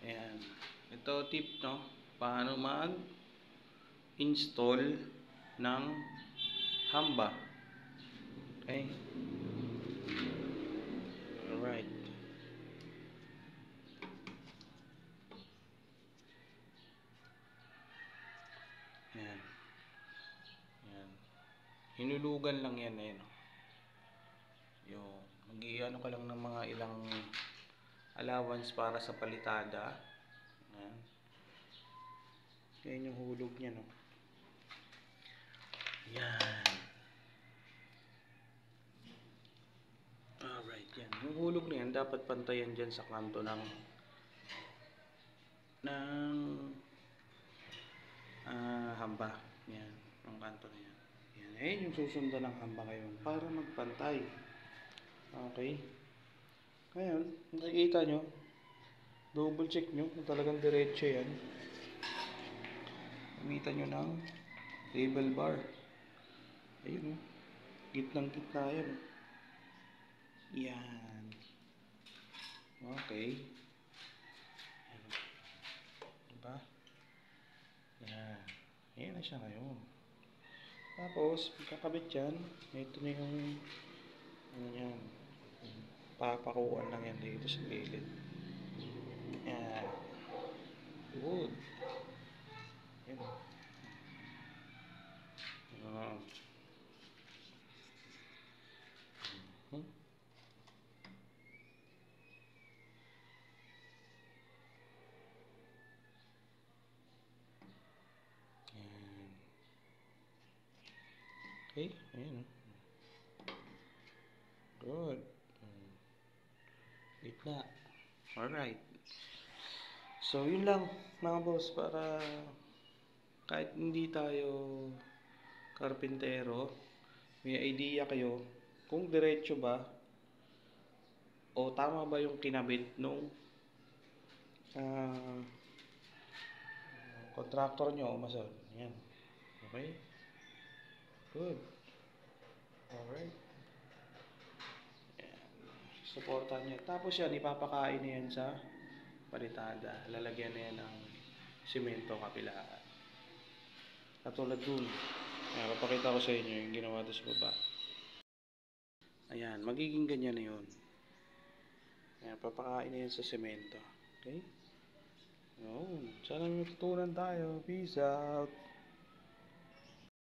Ayan. Ito tip, no? Paano mag-install ng hamba. Okay? Alright. Ayan. Ayan. Hinulugan lang yan, eh, no? Yung mag-iano ka lang ng mga ilang allowance para sa palitada. Ayan. Yan yung hulog niya, no? Yan. Alright, yan. Yung hulog na yan, dapat pantayan dyan sa kanto ng hamba. Yan. Yung kanto na yan. Yan. Ayan yung susundan ng hamba ngayon para magpantay. Okay. Ngayon, nakikita nyo, double check nyo kung talagang diretso yan. Gamitan nyo ng label bar. Ayun, gitnang gitna yan. Yan. Okay. Yan. Diba? Yan. Ayan na siya ngayon. Tapos, pagkakabit yan, ito na yung ano yan. Papakuan lang yan dito sa gilid. Yan. Good. Yan. Okay, ayan. Good. Gitna. Alright. So, yun lang mga boss, para kahit hindi tayo karpintero, may idea kayo kung diretso ba o tama ba yung kinabit nung contractor nyo o mason. Ayan. Okay? Good. Alright. Supportan niya. Tapos yan, ipapakain na yan sa palitada. Lalagyan na yan ng simento kapilaan. Katulad dun. Ayan, papakita ko sa inyo yung ginawa doon sa baba. Ayan, magiging ganyan na yun. Ayan, papakain na yan sa simento. Okay? Yun. Sana may matutunan tayo. Peace out.